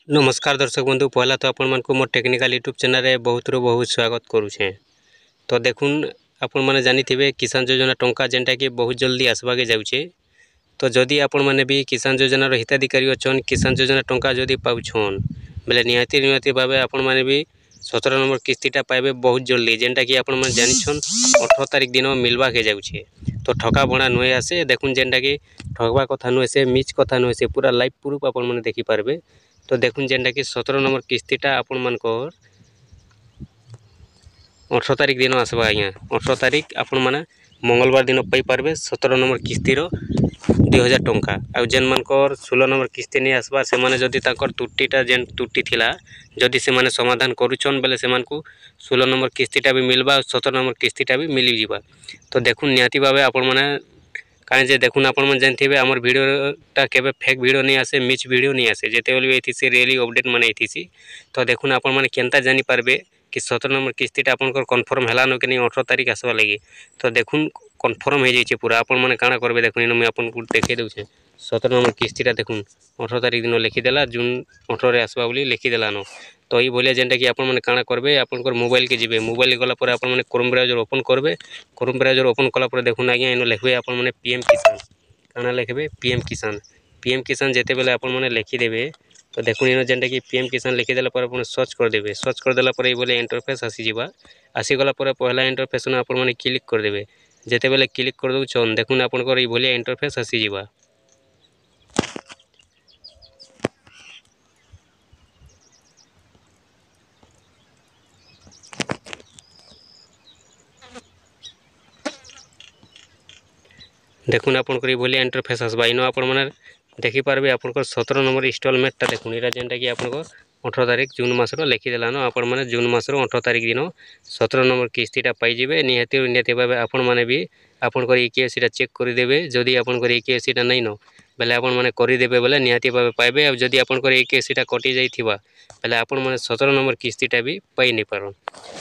नमस्कार दर्शक बंधु पहला तो आपण मानक मोर टेक्निकल यूट्यूब चैनल रे बहुत स्वागत करुछे। तो देखुन आपण माने जानिथिबे किसान योजना टंका जेंटा कि बहुत जल्दी आसवा के जाउछे। तो जदि आपण माने भी किसान योजना रो हिताधिकारी अछन किसान योजना टंका जदि पाउछन बेले निहाती भाबे आपण माने भी 17 नंबर किस्तीटा पाइबे बहुत जल्दी जेंटा कि आपण माने जानिछन 18 तारिख दिन मिलवा के जाउछे। तो ठका बणा नुए आसे देखुन जेंटा कि ठगवा कथा नुए से मिच कथा नुए से पूरा लाइव प्रूफ आपण माने देखि पारबे। तो देखुन जेंटा कि 17 नंबर किस्तीटा आपण मानकर 18 तारिख दिन आसवा आज्ञा 18 तारिख आपण माने मंगलवार दिन पाई पारबे 17 नंबर किस्तीर 2000 टंका। आ जेन मानकर 16 नंबर किस्ती नहीं आसवा से माने जदि ताकर त्रुटिटा जेन त्रुटि थिला जदि से माने समाधान करूछन बेले से मानकू 16 नंबर किस्तीटा भी मिलबा 17 नंबर किस्तीटा भी मिली जिबा। तो देखुन निहाती भाबे आपण माने कहीं जे देखुन आपण मन जानथिबे हमर वीडियोटा केबे फेक वीडियो नहीं आसे मिच वीडियो नहीं आसे जेते बेले एथिसे रियली अपडेट माने एथिसी। तो देखुन आपण माने केनता जानि पारबे कि 17 नंबर किस्तीटा आपनकर कन्फर्म हेला न कि नहीं 18 तारिख आसवा लगी। तो देखुन कन्फर्म हो जाइए पूरा आपण माने काना करबे देखुन इन मैं आपन को देखे दउछे 17 नंबर किस्तीटा देखुन 18 तारिख दिन लिखि देला जून 18 रे आसवा बोली लिखि देला न। तो ई बोलिया जेंटा कि आपण माने काना करबे आपनकर मोबाइल के जिबे मोबाइल गला पर आपण माने क्रोम ब्राउजर ओपन करबे क्रोम ब्राउजर ओपन कला पर देखुन आज्ञा इन लिखबे आपण माने पीएम किसान काना लिखबे पीएम किसान जेते बेले आपण माने लिखि देबे। तो देखुन इन जेंटा कि पीएम किसान लिखि देला पर आपण सर्च कर देबे सर्च कर देला पर ई बोले इंटरफेस आसी जिबा आसी गला पर पहला इंटरफेस न आपण माने क्लिक कर देबे जेते बेले क्लिक कर दउछन देखुन आपनकर ई बोले इंटरफेस आसी जिबा। देखुन आपनकर भलिया इंटरफेस आसबा इन आपण माने देखि पारबे आपनकर 17 नंबर इंस्टॉलमेंटटा देखुन इरा जेंटा कि आपनकर 18 तारिख जून मासरो लिखि देला न आपण माने जून मासरो 18 तारिख दिन 17 नंबर किस्तीटा पाई जिबे। निहाती भाबे आपण माने भी आपनकर ईकेएससीटा चेक करि देबे जदि आपनकर ईकेएससीटा नै न बेले आपण माने करि देबे बेले निहाती भाबे पाइबे। आ जदि आपनकर ईकेएससीटा कटि जाइथिबा बेले आपण माने 17 नंबर किस्तीटा भी पाई नै पारन।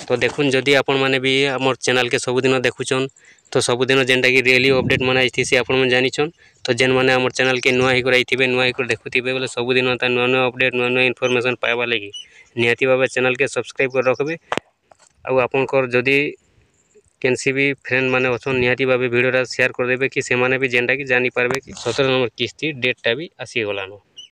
तो देखुन जदि आपण माने भी हमर चैनल के सबुदिन देखुछन तो सबुदिन जेंटा कि रियली अपडेट माने आइथिसी आपण मन जानिछन। तो जेन माने हमर चैनल के नुआ हिकर आइथिबे नुआ हिकर देखुथिबे बेले सबुदिन ता नुआ अपडेट नुआ इन्फॉर्मेशन पाइबा लागि निहाती भाबे चैनल के सब्सक्राइब कर रखबे। आ आपनकर जदि केनसी भी फ्रेंड माने अछन निहाती भाबे वीडियोटा शेयर कर देबे कि से माने भी जेंटा कि जानि पारबे कि 17 नंबर किस्ती डेटटा भी आसी गलानो।